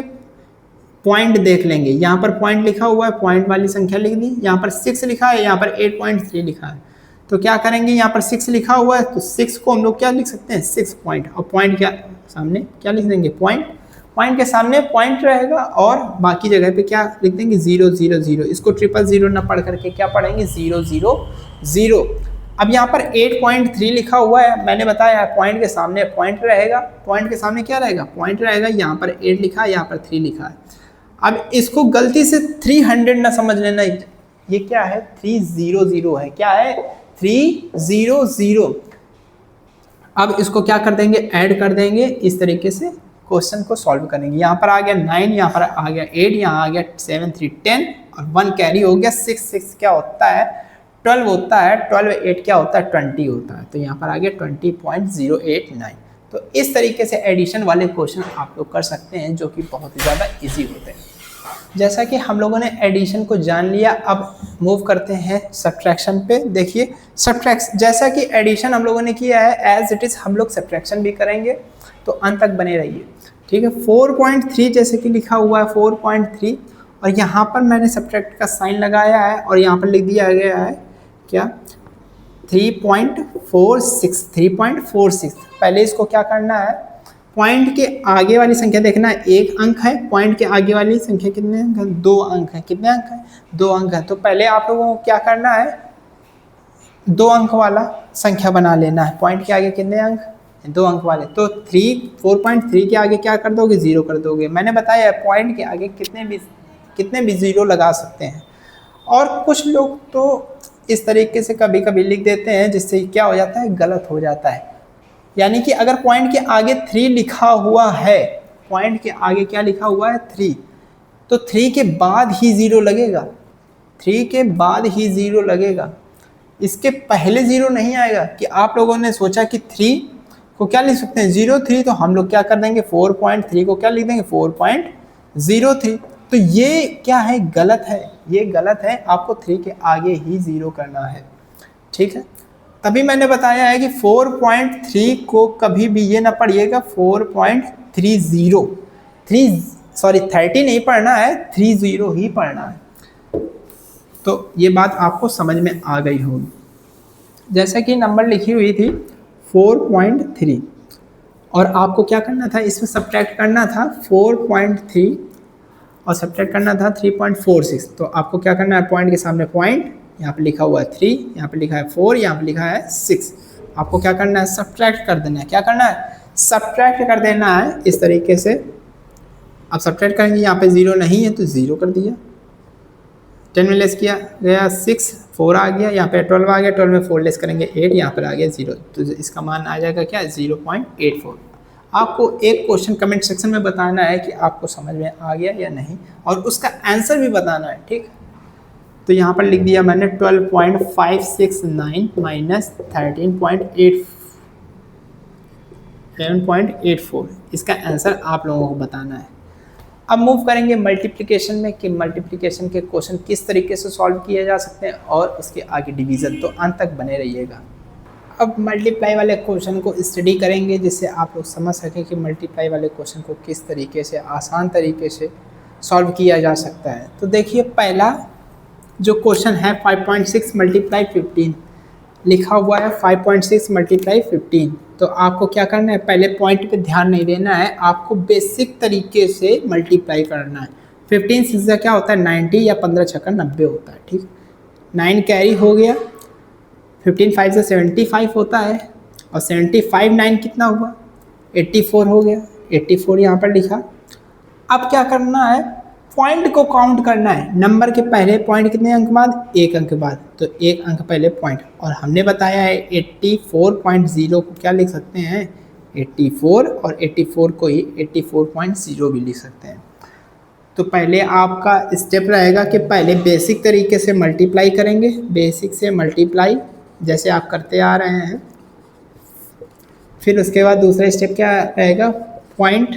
पॉइंट देख लेंगे, यहाँ पर पॉइंट लिखा हुआ है, पॉइंट वाली संख्या लिख दी, यहाँ पर 6 लिखा है, यहाँ पर 8.3 लिखा है, तो क्या करेंगे यहाँ पर 6 लिखा हुआ है तो 6 को हम लोग क्या लिख सकते हैं 6 पॉइंट, और पॉइंट के सामने क्या लिख देंगे पॉइंट के सामने पॉइंट रहेगा और बाकी जगह पे क्या लिख देंगे 0 0 0। इसको 000 ना पढ़ करके क्या पढ़ेंगे 0 0 0। अब यहाँ पर 8.3 लिखा हुआ है, मैंने बताया पॉइंट के सामने पॉइंट रहेगा, पॉइंट के सामने क्या रहेगा पॉइंट रहेगा, यहाँ पर 8 लिखा है, यहाँ पर 3 लिखा है। अब इसको गलती से 300 ना समझ लेना, ये क्या है 300 है, क्या है 300। अब इसको क्या कर देंगे ऐड कर देंगे, इस तरीके से क्वेश्चन को सॉल्व करेंगे। यहाँ पर आ गया 9, यहाँ पर आ गया 8, यहाँ आ गया 7 3 10 और 1 कैरी हो गया 6 6 क्या होता है 12 होता है, 12 8 क्या होता है 20 होता है, तो यहाँ पर आ गया 20.089। तो इस तरीके से एडिशन वाले क्वेश्चन आप लोग कर सकते हैं जो कि बहुत ही ज़्यादा ईजी होते हैं। जैसा कि हम लोगों ने एडिशन को जान लिया, अब मूव करते हैं सब्ट्रैक्शन पे। देखिए सब्ट्रैक्शन, जैसा कि एडिशन हम लोगों ने किया है एज इट इज़ हम लोग सब्ट्रैक्शन भी करेंगे, तो अंत तक बने रहिए, ठीक है। 4.3 जैसे कि लिखा हुआ है 4.3 और यहाँ पर मैंने सब्ट्रैक्ट का साइन लगाया है और यहाँ पर लिख दिया गया है क्या 3.46। पहले इसको क्या करना है पॉइंट के आगे वाली संख्या देखना है, 1 अंक है, पॉइंट के आगे वाली संख्या कितने अंक है 2 अंक है, कितने अंक है 2 अंक है। तो पहले आप लोगों को क्या करना है 2 अंक वाला संख्या बना लेना है, पॉइंट के आगे कितने अंक 2 अंक वाले, तो 4.3 के आगे क्या कर दोगे 0 कर दोगे। मैंने बताया पॉइंट के आगे कितने भी 0 लगा सकते हैं। और कुछ लोग तो इस तरीके से कभी कभी लिख देते हैं जिससे क्या हो जाता है गलत हो जाता है, यानी कि अगर पॉइंट के आगे 3 लिखा हुआ है, पॉइंट के आगे क्या लिखा हुआ है 3, तो 3 के बाद ही 0 लगेगा, 3 के बाद ही 0 लगेगा, इसके पहले 0 नहीं आएगा। कि आप लोगों ने सोचा कि 3 को क्या लिख सकते हैं 0 3, तो हम लोग क्या कर देंगे 4.3 को क्या लिख देंगे 0 थी, तो ये क्या है, गलत है, ये गलत है, आपको 3 के आगे ही 0 करना है। ठीक है, तभी मैंने बताया है कि 4.3 को कभी भी ये ना पढ़िएगा 4.30, 30 नहीं पढ़ना है, 30 ही पढ़ना है। तो ये बात आपको समझ में आ गई होगी। जैसे कि नंबर लिखी हुई थी 4.3 और आपको क्या करना था, इसमें सब्ट्रैक्ट करना था 4.3 और सब्ट्रैक्ट करना था 3.46। तो आपको क्या करना है, पॉइंट के सामने पॉइंट, यहाँ पे लिखा हुआ है 3, यहाँ पे लिखा है 4, यहाँ पे लिखा है 6। आपको क्या करना है, सब्ट्रैक्ट कर देना है। क्या करना है, सब्ट्रैक्ट कर देना है इस तरीके से। आप सब्ट्रैक्ट करेंगे, यहाँ पे 0 नहीं है तो 0 कर दिया, 10 में लेस किया गया 6, 4 आ गया, यहाँ पे 12 आ गया, 12 में 4 लेस करेंगे 8, यहाँ पर आ गया 0, तो इसका मान आ जाएगा क्या, 0.84। आपको एक क्वेश्चन कमेंट सेक्शन में बताना है कि आपको समझ में आ गया या नहीं, और उसका आंसर भी बताना है। ठीक, तो यहाँ पर लिख दिया मैंने 12.569 माइनस 13.84, इसका आंसर आप लोगों को बताना है। अब मूव करेंगे मल्टीप्लिकेशन में कि मल्टीप्लिकेशन के क्वेश्चन किस तरीके से सॉल्व किए जा सकते हैं और उसके आगे डिवीज़न, तो अंत तक बने रहिएगा। अब मल्टीप्लाई वाले क्वेश्चन को स्टडी करेंगे जिससे आप लोग समझ सकें कि मल्टीप्लाई वाले क्वेश्चन को किस तरीके से आसान तरीके से सॉल्व किया जा सकता है। तो देखिए, पहला जो क्वेश्चन है 5.6 मल्टीप्लाई 15 लिखा हुआ है, 5.6 मल्टीप्लाई 15। तो आपको क्या करना है, पहले पॉइंट पे ध्यान नहीं देना है, आपको बेसिक तरीके से मल्टीप्लाई करना है। 15 6 क्या होता है 90 या 15 छक्का 90 होता है। ठीक, 9 कैरी हो गया, 15 5 से 75 होता है, और 75 9 कितना हुआ 84 हो गया, 84 यहाँ पर लिखा। अब क्या करना है, पॉइंट को काउंट करना है। नंबर के पहले पॉइंट कितने अंक बाद, 1 अंक बाद, तो 1 अंक पहले पॉइंट। और हमने बताया है 84.0 को क्या लिख सकते हैं 84, और 84 को ही 84.0 भी लिख सकते हैं। तो पहले आपका स्टेप रहेगा कि पहले बेसिक तरीके से मल्टीप्लाई करेंगे, बेसिक से मल्टीप्लाई जैसे आप करते आ रहे हैं। फिर उसके बाद दूसरा स्टेप क्या रहेगा, पॉइंट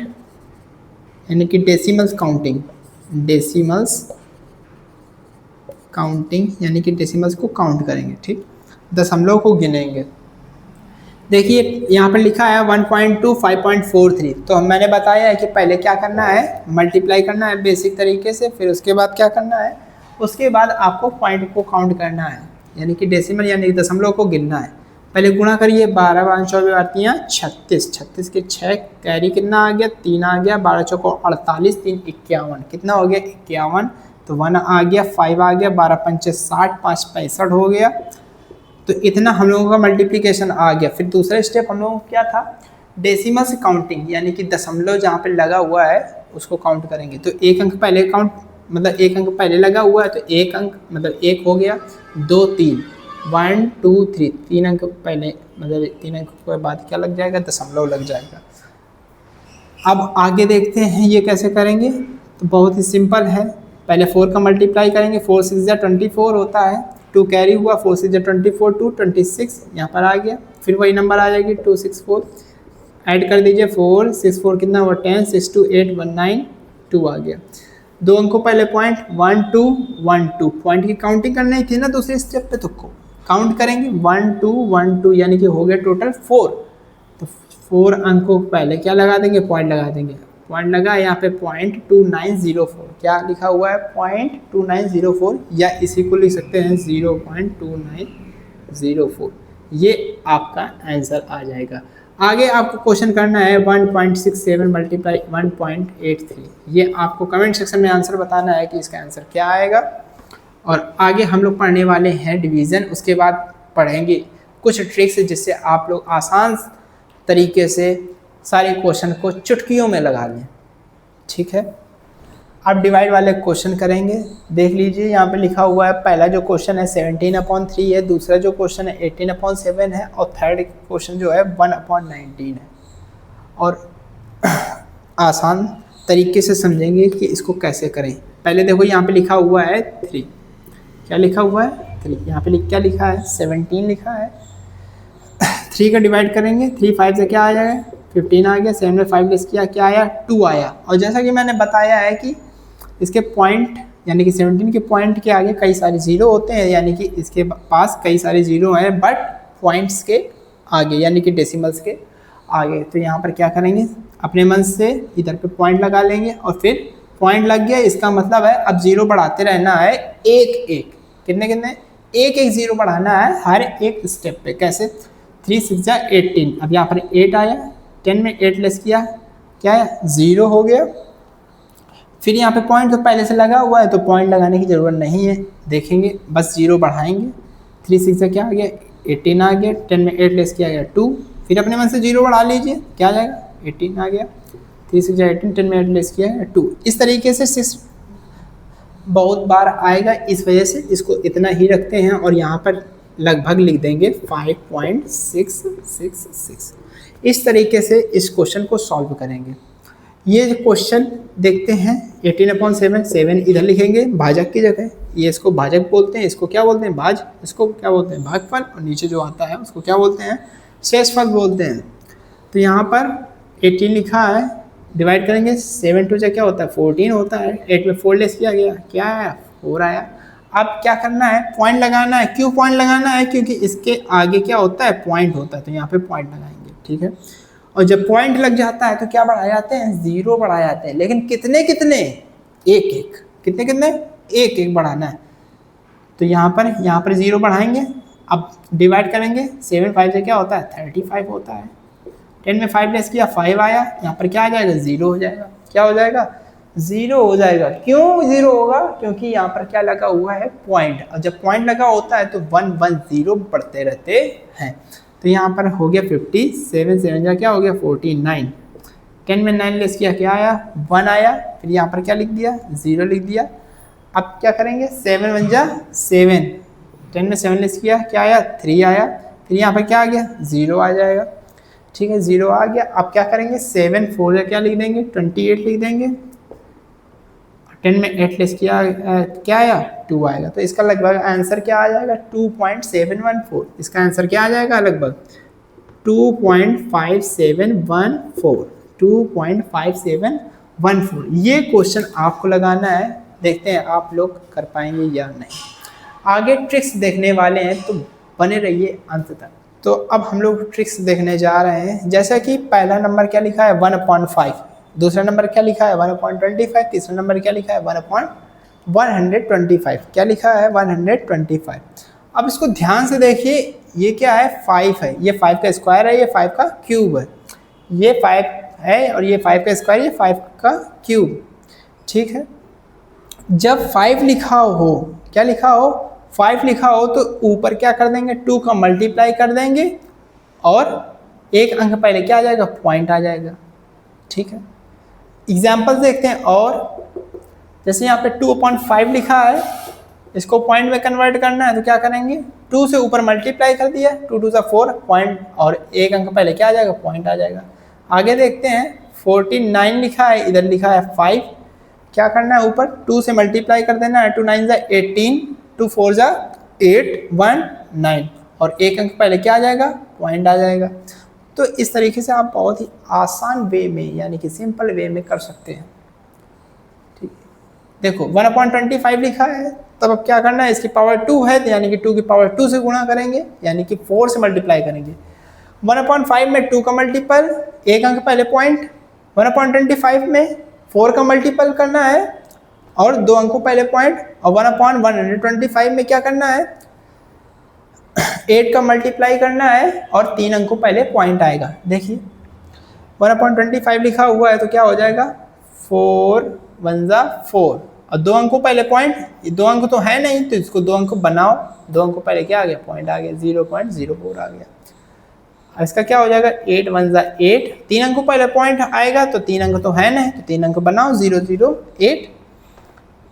यानी कि डेसिमल्स काउंटिंग, डेसिमल्स काउंटिंग यानी कि डेसिमल्स को काउंट करेंगे। ठीक, दशमलव को गिनेंगे। देखिए यहाँ पर लिखा है 1.2 5.43, तो मैंने बताया है कि पहले क्या करना है, मल्टीप्लाई करना है बेसिक तरीके से, फिर उसके बाद क्या करना है, उसके बाद आपको पॉइंट को काउंट करना है यानी कि डेसिमल यानी कि दशमलव को गिनना है। पहले गुणा करिए, 12 12 24 आती 36, 36 के 6 कैरी कितना आ गया 3 आ गया, 12 चौको 48, 3 51, कितना हो गया 51, तो 1 आ गया, 5 आ गया, 12 पंचे 60, 5 65 हो गया। तो इतना हम लोगों का मल्टीप्लिकेशन आ गया। फिर दूसरा स्टेप हम लोगों को क्या था, डेसिमल से काउंटिंग यानी कि दशमलव जहाँ पे लगा हुआ है उसको काउंट करेंगे। तो 1 अंक पहले काउंट, मतलब 1 अंक पहले लगा हुआ है, तो 1 अंक मतलब 1 हो गया, 2 3 1 2 3, 3 अंक पहले, मतलब 3 अंक के बाद क्या लग जाएगा, दशमलव लग जाएगा। अब आगे देखते हैं ये कैसे करेंगे। तो बहुत ही सिंपल है, पहले 4 का मल्टीप्लाई करेंगे, 4 6 24 होता है, 2 कैरी हुआ, 4 6 24 2 26 यहाँ पर आ गया। फिर वही नंबर आ जाएगी 264, ऐड कर दीजिए, 4 6 4 कितना हुआ 10, 6 2 8 1 9 2 आ गया। 2 अंकों पहले पॉइंट 1 2 1 2, पॉइंट की काउंटिंग करनी थी ना दूसरे स्टेप पे, तो काउंट करेंगे 1 2 1 2 यानी कि हो गया टोटल 4। तो 4 अंकों पहले क्या लगा देंगे, पॉइंट लगा देंगे, पॉइंट लगा यहाँ पे 0.2904, क्या लिखा हुआ है 0.2904, या इसी को लिख सकते हैं 0.2904, ये आपका आंसर आ जाएगा। आगे आपको क्वेश्चन करना है 1.67 मल्टीप्लाई 1.83, ये आपको कमेंट सेक्शन में आंसर बताना है कि इसका आंसर क्या आएगा। और आगे हम लोग पढ़ने वाले हैं डिवीज़न, उसके बाद पढ़ेंगे कुछ ट्रिक्स जिससे आप लोग आसान तरीके से सारे क्वेश्चन को चुटकियों में लगा लें। ठीक है, अब डिवाइड वाले क्वेश्चन करेंगे। देख लीजिए यहाँ पे लिखा हुआ है, पहला जो क्वेश्चन है 17/3 है, दूसरा जो क्वेश्चन है 18/7 है, और थर्ड क्वेश्चन जो है 1/19 है। और आसान तरीके से समझेंगे कि इसको कैसे करें। पहले देखो यहाँ पे लिखा हुआ है 3, क्या लिखा हुआ है 3, यहाँ पे क्या लिखा है 17 लिखा है। 3 का डिवाइड करेंगे, 3 5 से क्या आ जाएगा 15 आ गया, 7 में 5 लेस किया, क्या आया 2 आया। और जैसा कि मैंने बताया है कि इसके पॉइंट यानी कि 17 के पॉइंट के आगे कई सारे जीरो होते हैं, यानी कि इसके पास कई सारे जीरो हैं बट पॉइंट्स के आगे यानी कि डेसिमल्स के आगे। तो यहाँ पर क्या करेंगे, अपने मन से इधर पे पॉइंट लगा लेंगे और फिर पॉइंट लग गया, इसका मतलब है अब जीरो बढ़ाते रहना है एक एक, कितने कितने, एक एक जीरो बढ़ाना है हर एक स्टेप पे। कैसे, 3 6 जा 18, अब यहाँ पर 8 आया, 10 में 8 लेस किया, क्या है 0 हो गया। फिर यहाँ पे पॉइंट तो पहले से लगा हुआ है तो पॉइंट लगाने की ज़रूरत नहीं है, देखेंगे बस जीरो बढ़ाएंगे। 3 6 से क्या आ गया 18 आ गया, 10 में 8 लेस किया गया 2, फिर अपने मन से जीरो बढ़ा लीजिए, क्या आ जाएगा 18 आ गया, 3 6 18, 10 में 8 लेस किया गया 2। इस तरीके से 6 बहुत बार आएगा, इस वजह से इसको इतना ही रखते हैं और यहाँ पर लगभग लिख देंगे 5.666। इस तरीके से इस क्वेश्चन को सॉल्व करेंगे। ये क्वेश्चन देखते हैं 18/7, 7 इधर लिखेंगे भाजक की जगह, ये इसको भाजक बोलते हैं, इसको क्या बोलते हैं भाज, इसको क्या बोलते हैं भागफल, और नीचे जो आता है उसको क्या बोलते हैं शेषफल बोलते हैं। तो यहाँ पर 18 लिखा है, डिवाइड करेंगे 7 2 क्या होता है 14 होता है, 8 में 4 लेस किया गया, क्या आया 4 आया। अब क्या करना है, पॉइंट लगाना है। क्यों पॉइंट लगाना है, क्योंकि इसके आगे क्या होता है पॉइंट होता है, तो यहाँ पे पॉइंट लगाएंगे, ठीक है। और जब पॉइंट लग जाता है तो क्या बढ़ाए जाते हैं, जीरो बढ़ाए जाते हैं, लेकिन कितने कितने, एक एक, कितने कितने, एक एक बढ़ाना है। तो यहाँ पर जीरो बढ़ाएंगे, अब डिवाइड करेंगे 7 5 से क्या होता है 35 होता है, 10 में 5 लेस किया 5 आया, यहाँ पर क्या आ जाएगा जीरो हो जाएगा, क्या हो जाएगा जीरो हो जाएगा। क्यों जीरो होगा, क्योंकि यहाँ पर क्या लगा हुआ है पॉइंट, और जब पॉइंट लगा होता है तो 1 1 0 बढ़ते रहते हैं। तो यहाँ पर हो गया 50, 7 7 जा क्या हो गया 49, 10 में 9 लेस किया क्या आया 1 आया, फिर यहाँ पर क्या लिख दिया 0 लिख दिया। अब क्या करेंगे 7 1 जा 7, 10 में 7 लेस किया क्या आया 3 आया, फिर यहाँ पर क्या आ गया 0 आ जाएगा, ठीक है 0 आ गया। अब क्या करेंगे 7 4 जा क्या लिख देंगे 28 लिख देंगे, 10 में 8 लेस किया क्या आया 2 आएगा। तो इसका लगभग आंसर क्या आ जाएगा 2.714, इसका आंसर क्या आ जाएगा लगभग 2.5714, 2.5714। ये क्वेश्चन आपको लगाना है, देखते हैं आप लोग कर पाएंगे या नहीं। आगे ट्रिक्स देखने वाले हैं तो बने रहिए अंत तक। तो अब हम लोग ट्रिक्स देखने जा रहे हैं, जैसा कि पहला नंबर क्या लिखा है 1/5, दूसरा नंबर क्या लिखा है 1/25, तीसरा नंबर क्या लिखा है 1/125, क्या लिखा है 125। अब इसको ध्यान से देखिए, ये क्या है 5 है, ये 5 का स्क्वायर है, ये 5 का क्यूब है, ये 5 है और ये 5 का स्क्वायर, ये 5 का क्यूब, ठीक है। जब 5 लिखा हो, क्या लिखा हो 5 लिखा हो, तो ऊपर क्या कर देंगे 2 का मल्टीप्लाई कर देंगे और एक अंक पहले क्या आ जाएगा पॉइंट आ जाएगा, ठीक है। एग्जाम्पल देखते हैं, और जैसे यहाँ पे 2/5 लिखा है, इसको पॉइंट में कन्वर्ट करना है तो क्या करेंगे 2 से ऊपर मल्टीप्लाई कर दिया, 2 2 जा 4 पॉइंट, और एक अंक पहले क्या आ जाएगा पॉइंट आ जाएगा। आगे देखते हैं 49 लिखा है, इधर लिखा है 5, क्या करना है ऊपर 2 से मल्टीप्लाई कर देना है, 2 9 जा 18, 2 4 जा 8 1 9, और एक अंक पहले क्या आ जाएगा पॉइंट आ जाएगा। तो इस तरीके से आप बहुत ही आसान वे में यानी कि सिंपल वे में कर सकते हैं, ठीक है। देखो 1/25 लिखा है, तब अब क्या करना है, इसकी पावर 2 है तो यानी कि 2 की पावर 2 से गुणा करेंगे, यानी कि 4 से मल्टीप्लाई करेंगे। 1/5 में 2 का मल्टीपल, एक अंक पहले पॉइंट, 1/25 में 4 का मल्टीपल करना है और 2 अंकों पहले पॉइंट, और 1/125 में क्या करना है 8 का मल्टीप्लाई करना है और 3 अंकों पहले पॉइंट आएगा। देखिए 1/25 लिखा हुआ है तो क्या हो जाएगा 4 1 जा 4, और 2 अंकों पहले पॉइंट, ये 2 अंक तो है नहीं तो इसको 2 अंक बनाओ, 2 अंकों पहले क्या आ गया पॉइंट आ गया 0.04 आ गया। अब इसका क्या हो जाएगा 8 1 जा 8, 3 अंकों पहले पॉइंट आएगा तो 3 अंक तो है नहीं तो 3 अंक बनाओ 0.08,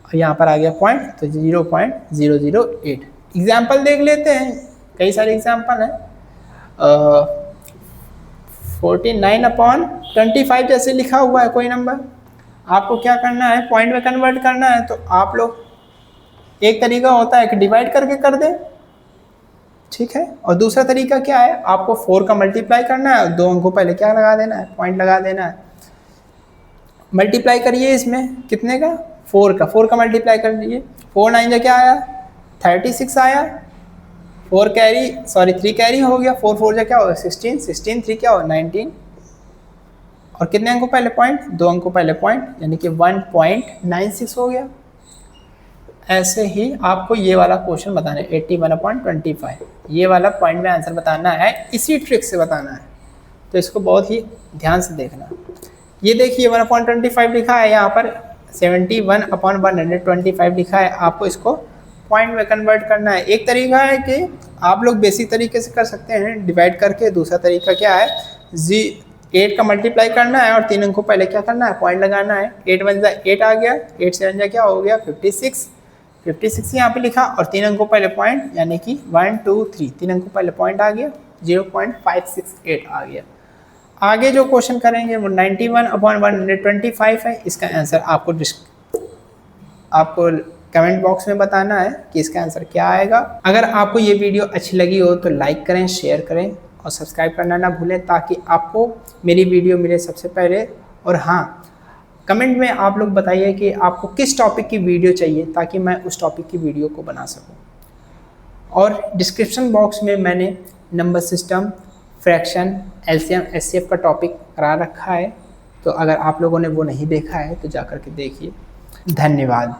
और यहाँ पर आ गया पॉइंट तो 0.008। एग्जाम्पल देख लेते हैं, कई सारे एग्जाम्पल हैं। 49/25 जैसे लिखा हुआ है कोई नंबर, आपको क्या करना है पॉइंट में कन्वर्ट करना है, तो आप लोग एक तरीका होता है कि डिवाइड करके कर दें, ठीक है। और दूसरा तरीका क्या है, आपको 4 का मल्टीप्लाई करना है और 2 अंकों पहले क्या लगा देना है, पॉइंट लगा देना है। मल्टीप्लाई करिए इसमें कितने का, 4 का मल्टीप्लाई कर लीजिए। 4 9 जा क्या आया, 36 आया। 3 कैरी हो गया, 4 4 जा क्या होगा 16, 16 3 क्या होगा 19। और कितने अंकों पहले पॉइंट, 2 अंकों पहले पॉइंट, यानी कि 1.96 हो गया। ऐसे ही आपको ये वाला क्वेश्चन बताना है 81/25, ये वाला पॉइंट में आंसर बताना है, इसी ट्रिक से बताना है। तो इसको बहुत ही ध्यान से देखना। ये देखिए 1/25 लिखा है, यहाँ पर 71/125 लिखा है। आपको इसको पॉइंट में कन्वर्ट करना है। एक तरीका है कि आप लोग बेसिक तरीके से कर सकते हैं डिवाइड करके। दूसरा तरीका क्या है, 8 का मल्टीप्लाई करना है और 3 अंकों पहले क्या करना है, पॉइंट लगाना है। 8 1 जा 8 आ गया, 8 7 जा क्या हो गया 56 यहाँ पे लिखा और 3 अंकों पहले पॉइंट, यानी कि 1 2 3, 3 अंकों पहले पॉइंट आ गया, 0.568 आ गया। आगे जो क्वेश्चन करेंगे वो 91/125 है। इसका आंसर आपको कमेंट बॉक्स में बताना है कि इसका आंसर क्या आएगा। अगर आपको ये वीडियो अच्छी लगी हो तो लाइक करें, शेयर करें और सब्सक्राइब करना ना भूलें, ताकि आपको मेरी वीडियो मिले सबसे पहले। और हाँ, कमेंट में आप लोग बताइए कि आपको किस टॉपिक की वीडियो चाहिए, ताकि मैं उस टॉपिक की वीडियो को बना सकूं। और डिस्क्रिप्शन बॉक्स में मैंने number system, fraction, LCM, HCF का टॉपिक करा रखा है। तो अगर आप लोगों ने वो नहीं देखा है तो जा कर के देखिए। धन्यवाद।